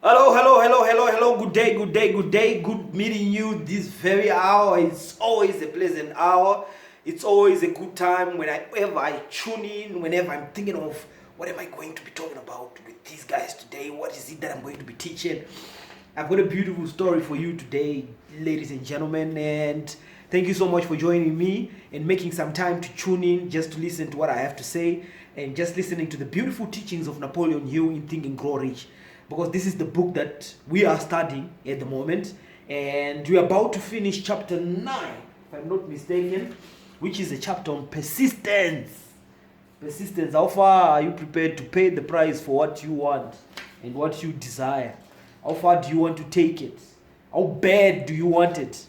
Hello. Good day. Good meeting you this very hour. It's always a pleasant hour. It's always a good time whenever I tune in, whenever I'm thinking of what am I going to be talking about with these guys today? What is it that I'm going to be teaching? I've got a beautiful story for you today, ladies and gentlemen, and thank you so much for joining me and making some time to tune in just to listen to what I have to say and just listening to the beautiful teachings of Napoleon Hill in Think and Grow Rich. Because this is the book that we are studying at the moment, and we're about to finish chapter 9, if I'm not mistaken, which is a chapter on persistence. Persistence. How far are you prepared to pay the price for what you want and what you desire? How far do you want to take it? How bad do you want it?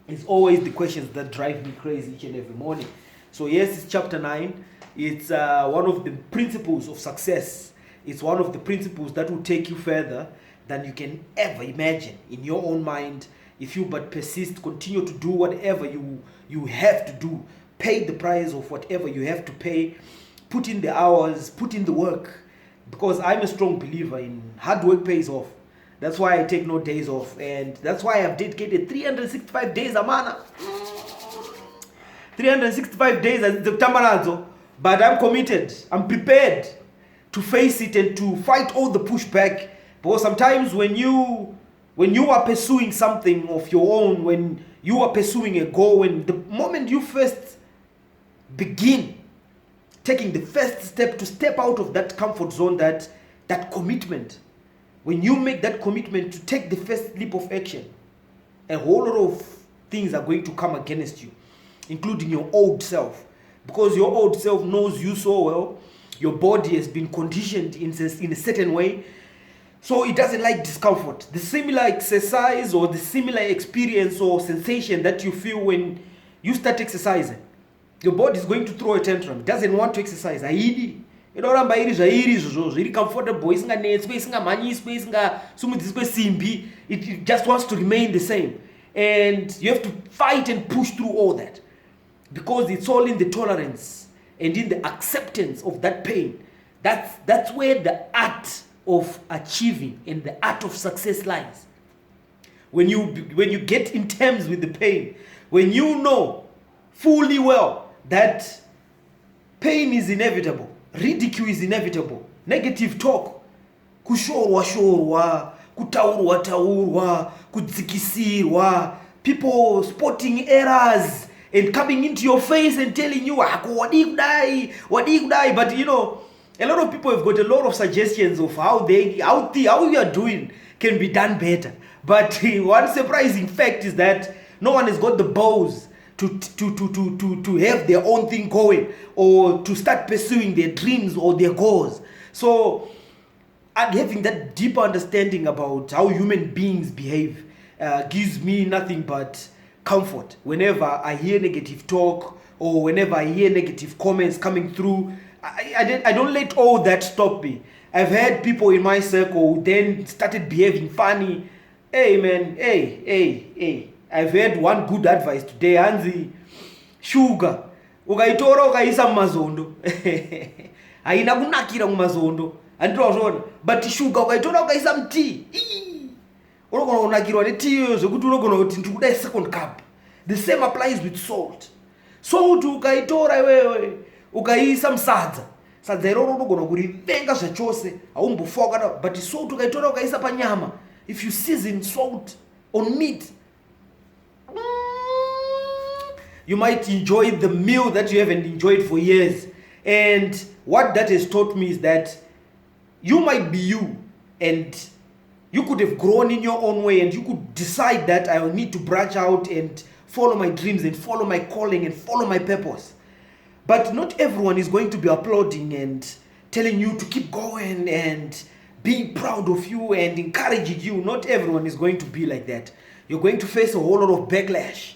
It's always the questions that drive me crazy each and every morning. So yes, it's chapter 9. It's one of the principles of success. It's one of the principles that will take you further than you can ever imagine in your own mind if you but persist, continue to do whatever you have to do, pay the price of whatever you have to pay, put in the hours, put in the work, because I'm a strong believer in hard work pays off. That's why I take no days off, and that's why I've dedicated 365 days a month. 365 days as the Tamarazo, but I'm committed, I'm prepared to face it and to fight all the pushback, because sometimes when you are pursuing something of your own, when you are pursuing a goal, when the moment you first begin taking the first step to step out of that comfort zone, that commitment, when you make that commitment to take the first leap of action, a whole lot of things are going to come against you, including your old self, because your old self knows you so well. Your body has been conditioned in a certain way, so it doesn't like discomfort. The similar exercise or the similar experience or sensation that you feel when you start exercising, your body is going to throw a tantrum. It doesn't want to exercise. It just wants to remain the same, and you have to fight and push through all that, because it's all in the tolerance and in the acceptance of that pain. That's where the art of achieving and the art of success lies. When you get in terms with the pain, when you know fully well that pain is inevitable, ridicule is inevitable, negative talk, kushorwa, kutaurwa, kudzikisirwa, people spotting errors and coming into your face and telling you, what you die. But you know, a lot of people have got a lot of suggestions of how you are doing can be done better. But one surprising fact is that no one has got the balls to have their own thing going, or to start pursuing their dreams or their goals. So, and having that deeper understanding about how human beings behave gives me nothing but comfort whenever I hear negative talk, or whenever I hear negative comments coming through. I don't let all that stop me. I've had people in my circle who then started behaving funny. Hey man, hey. I've heard one good advice today. Anzi, sugar ukaitora ukaisa mumazondo haina kunakira mumazondo, andizvona, but sugar ukaitora ukaisa mutii unogona kunakirwa netii zvekuti unogona kuti ndikuda second cup. The same applies with salt. Salt ukaitora iwewe ukaisa musadza, sadza iroro unogona kurivenga zvachose, haumbofa kana, but salt ukaitora ukaisa panyama, if you season salt on meat, you might enjoy the meal that you haven't enjoyed for years. And what that has taught me is that you might be you, and you could have grown in your own way, and you could decide that I need to branch out and follow my dreams and follow my calling and follow my purpose. But not everyone is going to be applauding and telling you to keep going and being proud of you and encouraging you. Not everyone is going to be like that. You're going to face a whole lot of backlash,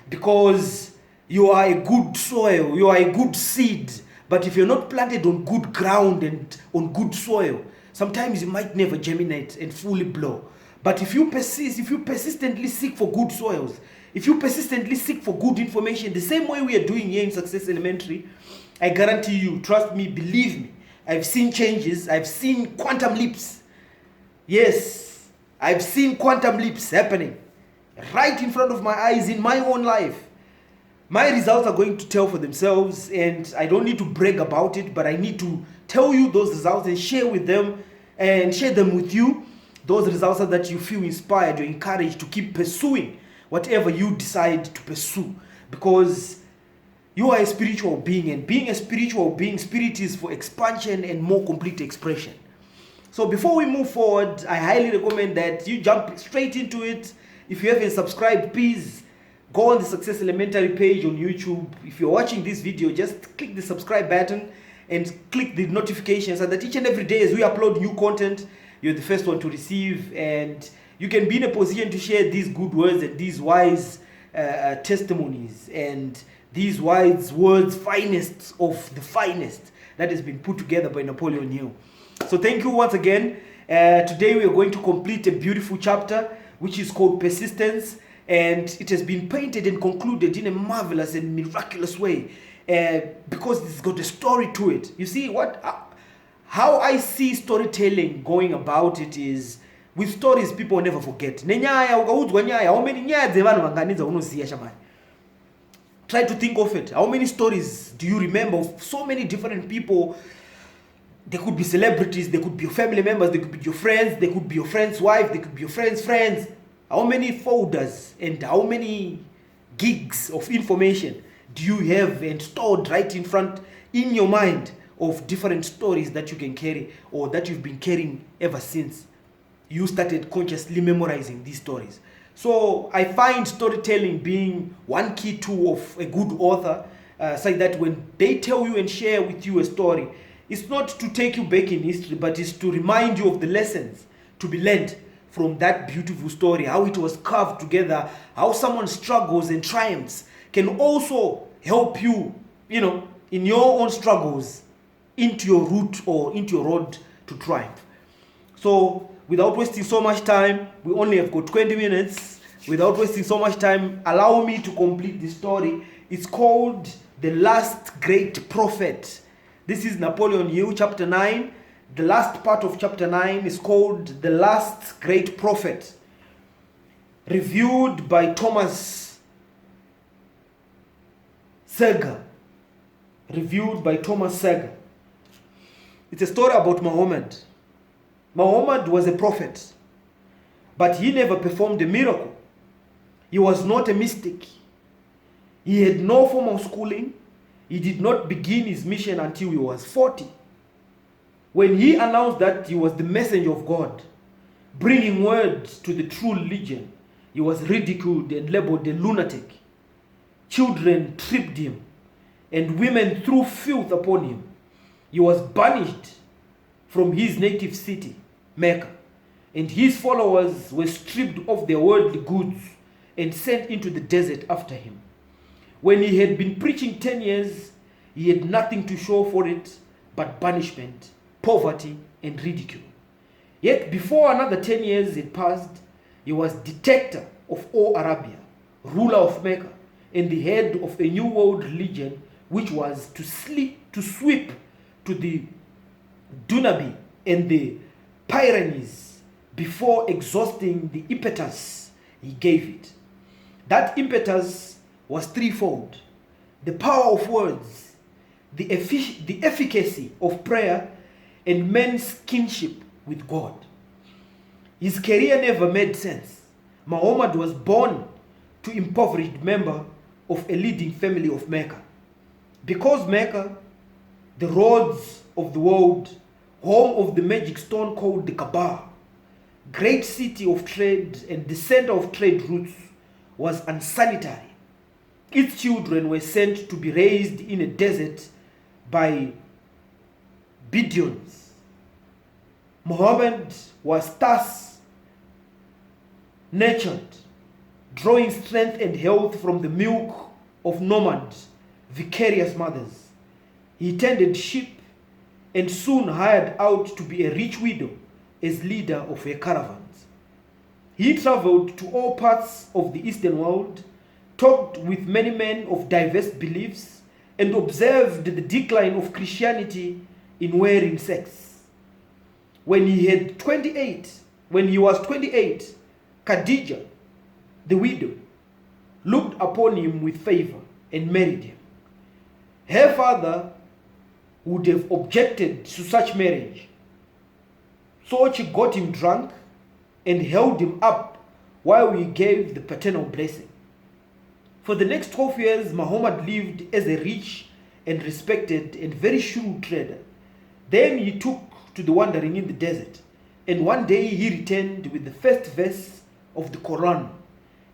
because you are a good soil, you are a good seed. But if you're not planted on good ground and on good soil, sometimes you might never germinate and fully blow. But if you persist, if you persistently seek for good soils, if you persistently seek for good information, the same way we are doing here in Success Elementary, I guarantee you, trust me, believe me, I've seen changes, I've seen quantum leaps Yes, I've seen quantum leaps happening right in front of my eyes in my own life. My results are going to tell for themselves, and I don't need to brag about it, but I need to tell you those results and share with them and share them with you. Those results are that you feel inspired, you're encouraged to keep pursuing whatever you decide to pursue, because you are a spiritual being, and being a spiritual being, spirit is for expansion and more complete expression. So before we move forward, I highly recommend that you jump straight into it. If you haven't subscribed, please go on the Success Elementary page on YouTube. If you're watching this video, just click the subscribe button and click the notifications so that each and every day as we upload new content, you're the first one to receive, and you can be in a position to share these good words and these wise testimonies and these wise words, finest of the finest that has been put together by Napoleon Hill. So thank you once again. Today we are going to complete a beautiful chapter which is called Persistence, and it has been painted and concluded in a marvelous and miraculous way because it's got a story to it. You see, how I see storytelling going about it is, with stories people never forget. How many nyaya? Try to think of it. How many stories do you remember of so many different people? They could be celebrities, they could be your family members, they could be your friends, they could be your friend's wife, they could be your friend's friends. How many folders and how many gigs of information do you have and stored right in front in your mind of different stories that you can carry, or that you've been carrying ever since you started consciously memorizing these stories? So I find storytelling being one key tool of a good author, so that when they tell you and share with you a story, it's not to take you back in history, but it's to remind you of the lessons to be learned from that beautiful story, how it was carved together, how someone's struggles and triumphs can also help you, in your own struggles, into your route or into your road to triumph. So without wasting so much time, we only have got 20 minutes. Without wasting so much time, allow me to complete the story. It's called The Last Great Prophet. This is Napoleon Hill, chapter 9. The last part of chapter 9 is called The Last Great Prophet, reviewed by Thomas Seger. It's a story about Mohamed. Mohamed was a prophet, but he never performed a miracle. He was not a mystic. He had no formal schooling. He did not begin his mission until he was 40. When he announced that he was the messenger of God, bringing word to the true religion, he was ridiculed and labeled a lunatic. Children tripped him, and women threw filth upon him. He was banished from his native city, Mecca, and his followers were stripped of their worldly goods and sent into the desert after him. When he had been preaching 10 years, he had nothing to show for it but banishment, poverty, and ridicule. Yet before another 10 years had passed, he was dictator of all Arabia, ruler of Mecca, and the head of a new world religion which was to sweep to the Dunabi and the Pyrenees before exhausting the impetus he gave it. That impetus was threefold: the power of words, the efficacy of prayer, and man's kinship with God. His career never made sense. Muhammad was born to impoverished member of a leading family of Mecca. Because Mecca, the roads of the world, home of the magic stone called the Kaaba, great city of trade and the center of trade routes, was unsanitary. Its children were sent to be raised in a desert by Bedouins. Muhammad was thus nurtured, drawing strength and health from the milk of nomad, vicarious mothers. He tended sheep and soon hired out to be a rich widow as leader of her caravans. He traveled to all parts of the Eastern world, talked with many men of diverse beliefs, and observed the decline of Christianity in wearing sex. When he had 28, When he was 28, Khadija, the widow, looked upon him with favor and married him. Her father would have objected to such marriage, so she got him drunk and held him up while he gave the paternal blessing. For the next 12 years, Muhammad lived as a rich and respected and very shrewd trader. Then he took to the wandering in the desert, and one day he returned with the first verse of the Quran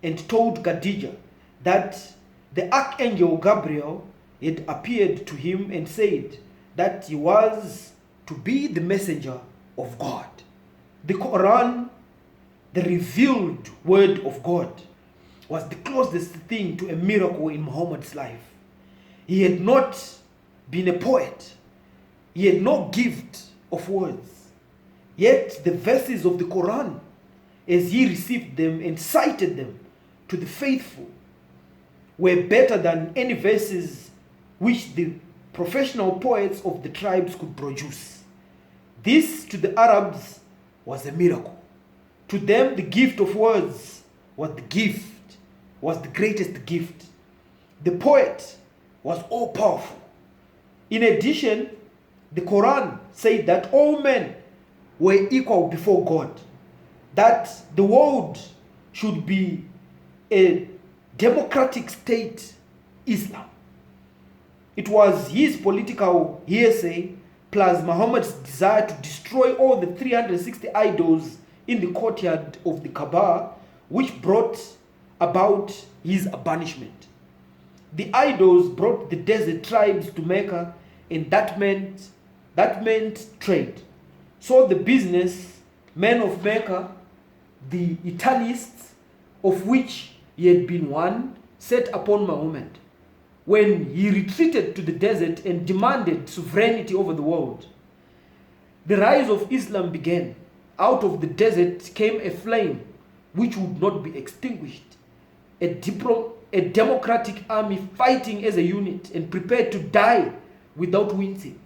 and told Khadija that the archangel Gabriel had appeared to him and said that he was to be the messenger of God. The Quran, the revealed word of God, was the closest thing to a miracle in Muhammad's life. He had not been a poet. He had no gift of words. Yet the verses of the Quran, as he received them and cited them to the faithful, were better than any verses which the professional poets of the tribes could produce. This to the Arabs was a miracle. To them, the gift of words was the greatest gift. The poet was all powerful. In addition, the Quran said that all men were equal before God, that the world should be a democratic state, Islam. It was his political hearsay plus Muhammad's desire to destroy all the 360 idols in the courtyard of the Kaaba which brought about his banishment. The idols brought the desert tribes to Mecca, and that meant trade. So the business men of Mecca, the Italians, of which he had been one, set upon Muhammad when he retreated to the desert and demanded sovereignty over the world. The rise of Islam began. Out of the desert came a flame which would not be extinguished. A democratic army fighting as a unit and prepared to die without wincing.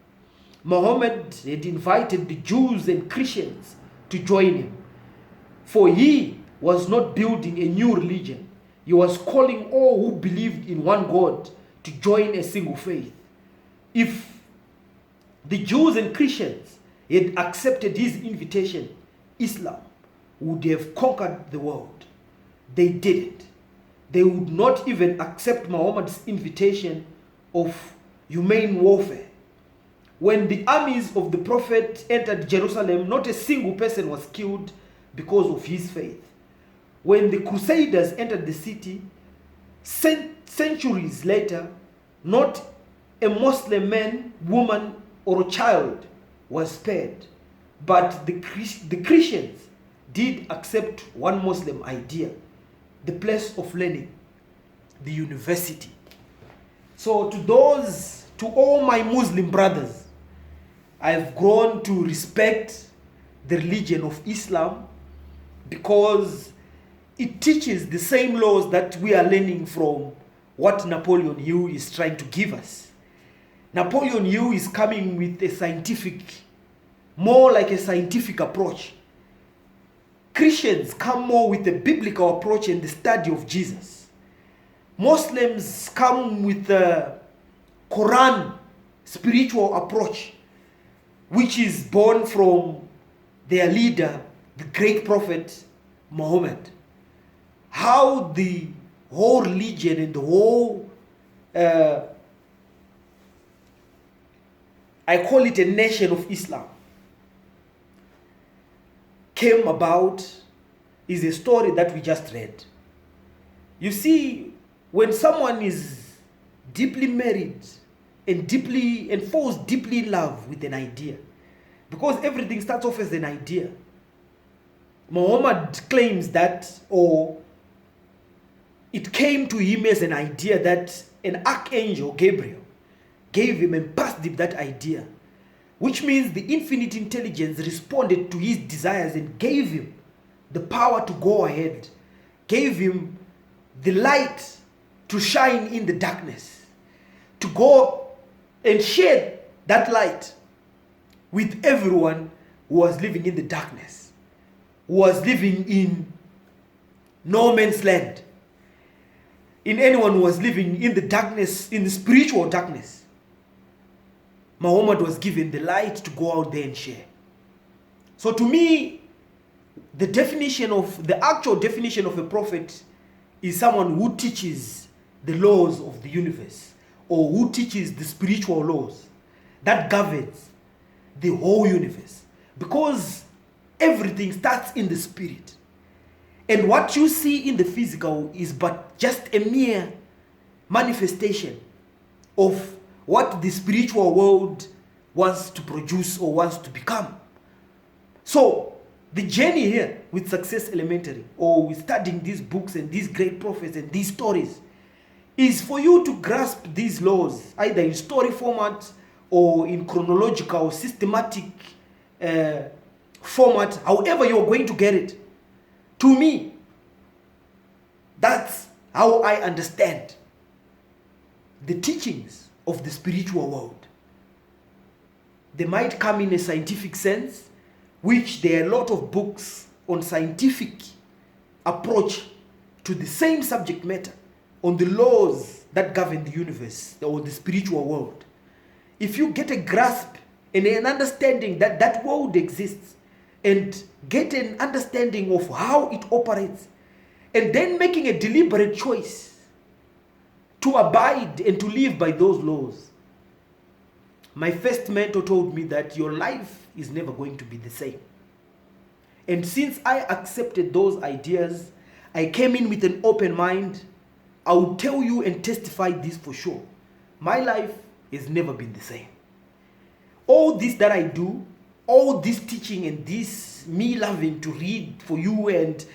Muhammad had invited the Jews and Christians to join him, for he was not building a new religion. He was calling all who believed in one God to join a single faith. If the Jews and Christians had accepted his invitation, Islam would have conquered the world. They didn't. They would not even accept Muhammad's invitation of humane warfare. When the armies of the Prophet entered Jerusalem, not a single person was killed because of his faith. When the Crusaders entered the city, centuries later, not a Muslim man, woman, or child was spared. But the Christians did accept one Muslim idea, the place of learning, the university. So to all my Muslim brothers, I've grown to respect the religion of Islam because it teaches the same laws that we are learning from what Napoleon Hill is trying to give us. Napoleon Hill is coming with more like a scientific approach. Christians come more with a biblical approach and the study of Jesus. Muslims come with the Quran spiritual approach, which is born from their leader, the great prophet Mohammed. How the whole religion and the whole, I call it a nation of Islam, came about is a story that we just read. You see, when someone is deeply married and falls deeply in love with an idea, because everything starts off as an idea. Muhammad claims that, or it came to him as an idea that an archangel Gabriel gave him and passed him that idea, which means the infinite intelligence responded to his desires and gave him the power to go ahead, gave him the light to shine in the darkness, to go and share that light with everyone who was living in the darkness. was living in no man's land, in anyone who was living in the darkness, in the spiritual darkness, Muhammad was given the light to go out there and share. So to me, the actual definition of a prophet is someone who teaches the laws of the universe, or who teaches the spiritual laws that governs the whole universe. Because everything starts in the spirit. And what you see in the physical is but just a mere manifestation of what the spiritual world wants to produce or wants to become. So, the journey here with Success Elementary, or with studying these books and these great prophets and these stories, is for you to grasp these laws, either in story format or in chronological, systematic format, however you're going to get it. To me, that's how I understand the teachings of the spiritual world. They might come in a scientific sense, which there are a lot of books on scientific approach to the same subject matter, on the laws that govern the universe or the spiritual world. If you get a grasp and an understanding that that world exists, and get an understanding of how it operates, and then making a deliberate choice to abide and to live by those laws. My first mentor told me that your life is never going to be the same. And since I accepted those ideas, I came in with an open mind. I will tell you and testify this for sure. My life has never been the same. All this that I do, all this teaching and this me loving to read for you and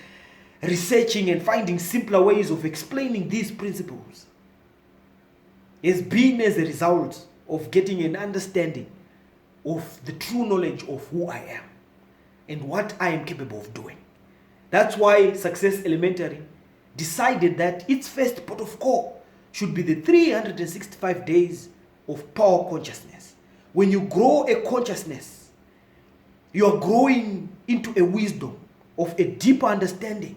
researching and finding simpler ways of explaining these principles has been as a result of getting an understanding of the true knowledge of who I am and what I am capable of doing. That's why Success Elementary decided that its first port of call should be the 365 days of power consciousness. When you grow a consciousness, you are growing into a wisdom of a deeper understanding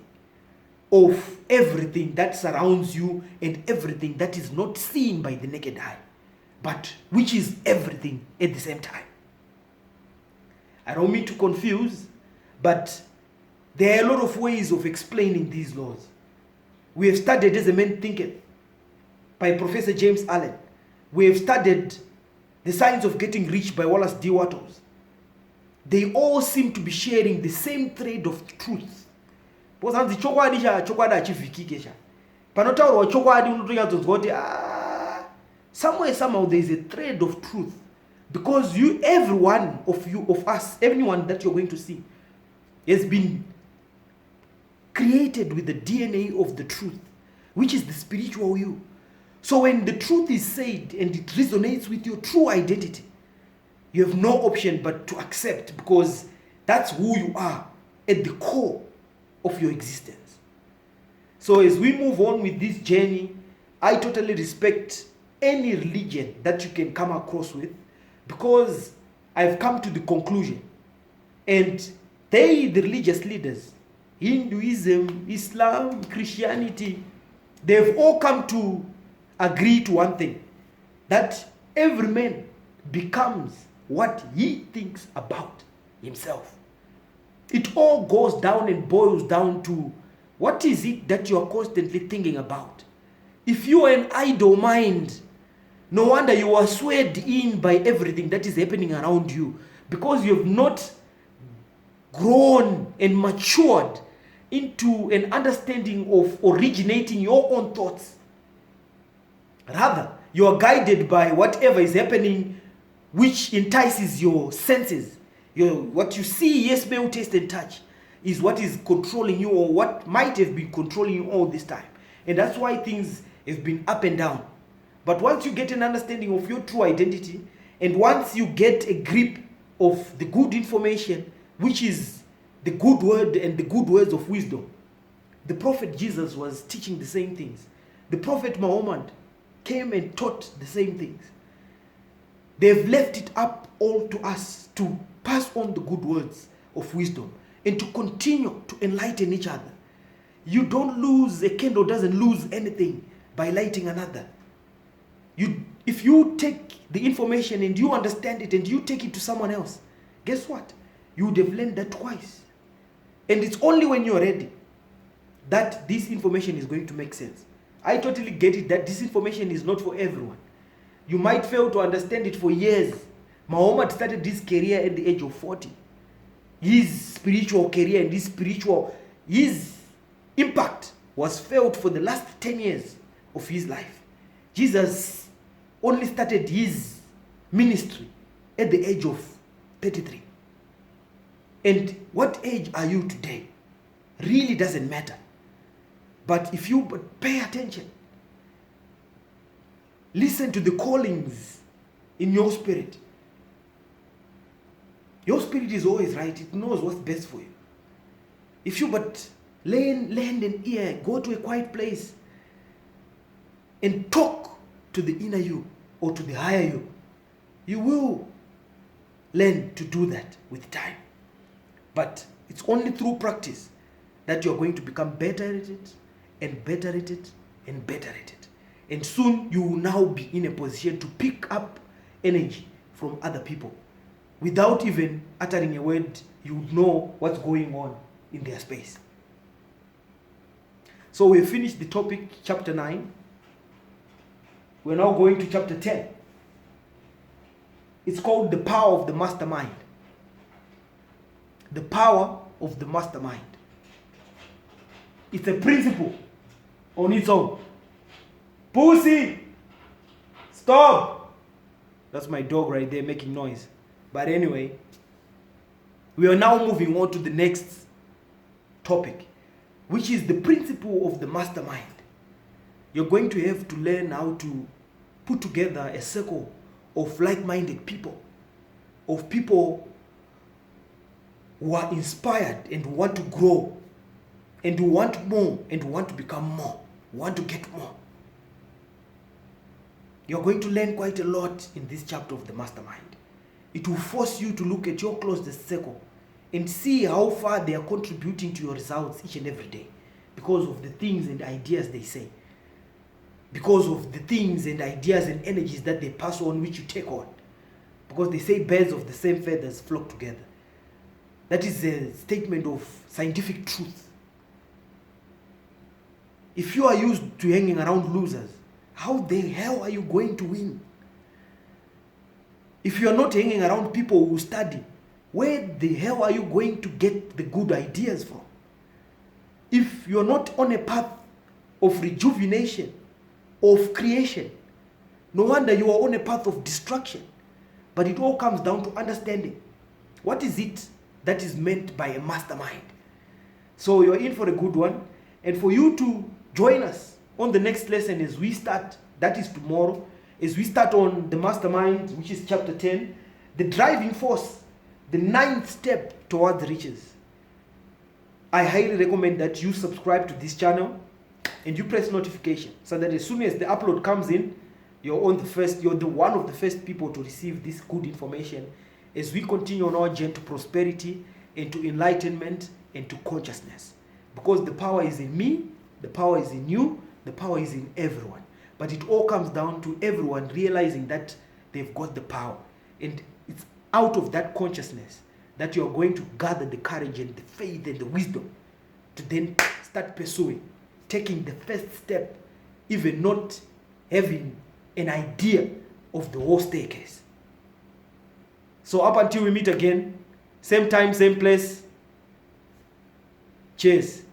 of everything that surrounds you and everything that is not seen by the naked eye, but which is everything at the same time. I don't mean to confuse, but there are a lot of ways of explaining these laws. We have studied As a Man Thinketh by Professor James Allen. We have studied The Science of Getting Rich by Wallace D. Wattles. They all seem to be sharing the same thread of truth. Because somehow there is a thread of truth. Because every one of us, everyone that you're going to see, has been created with the DNA of the truth, which is the spiritual you. So when the truth is said and it resonates with your true identity, you have no option but to accept, because that's who you are at the core of your existence. So as we move on with this journey, I totally respect any religion that you can come across with, because I've come to the conclusion, and the religious leaders, Hinduism, Islam, Christianity, they've all come to agree to one thing, that every man becomes what he thinks about himself. It all goes down and boils down to, what is it that you are constantly thinking about? If you are an idle mind, no wonder you are swayed in by everything that is happening around you, because you have not grown and matured into an understanding of originating your own thoughts. Rather, you are guided by whatever is happening, which entices your senses. What you see, yes, smell, taste, and touch is what is controlling you, or what might have been controlling you all this time. And that's why things have been up and down. But once you get an understanding of your true identity, and once you get a grip of the good information, which is the good word and the good words of wisdom, the Prophet Jesus was teaching the same things. The Prophet Muhammad came and taught the same things. They've left it up all to us to pass on the good words of wisdom and to continue to enlighten each other. You don't lose, a candle doesn't lose anything by lighting another. If you take the information and you understand it and you take it to someone else, guess what? You would have learned that twice. And it's only when you're ready that this information is going to make sense. I totally get it that this information is not for everyone. You might fail to understand it for years. Mohamed started his career at the age of 40. His spiritual career and his impact was felt for the last 10 years of his life. Jesus only started his ministry at the age of 33. And what age are you today? Really doesn't matter. But if you pay attention, listen to the callings in your spirit. Your spirit is always right. It knows what's best for you. If you but lend an ear, go to a quiet place and talk to the inner you or to the higher you, you will learn to do that with time. But it's only through practice that you're going to become better at it and better at it and better at it. And soon you will now be in a position to pick up energy from other people. Without even uttering a word, you would know what's going on in their space. So we finished the topic, chapter 9. We're now going to chapter 10. It's called the power of the mastermind. The power of the mastermind. It's a principle on its own. Pussy! Stop! That's my dog right there making noise. But anyway, we are now moving on to the next topic, which is the principle of the mastermind. You're going to have to learn how to put together a circle of like-minded people, of people who are inspired and who want to grow, and who want more, and who want to become more, who want to get more. You're going to learn quite a lot in this chapter of the mastermind. It will force you to look at your closest circle and see how far they are contributing to your results each and every day, because of the things and ideas they say, because of the things and ideas and energies that they pass on, which you take on. Because they say birds of the same feathers flock together. That is a statement of scientific truth. If you are used to hanging around losers, how the hell are you going to win? If you are not hanging around people who study, where the hell are you going to get the good ideas from? If you are not on a path of rejuvenation, of creation, no wonder you are on a path of destruction. But it all comes down to understanding what is it that is meant by a mastermind. So you're in for a good one. And for you to join us on the next lesson as we start, that is tomorrow, as we start on the mastermind, which is chapter 10, the driving force, the 9th step towards riches. I highly recommend that you subscribe to this channel and you press notification so that as soon as the upload comes in, you're the one of the first people to receive this good information as we continue on our journey to prosperity and to enlightenment and to consciousness. Because the power is in me, the power is in you, the power is in everyone. But it all comes down to everyone realizing that they've got the power. And it's out of that consciousness that you're going to gather the courage and the faith and the wisdom to then start pursuing, taking the first step, even not having an idea of the whole staircase. So up until we meet again, same time, same place. Cheers.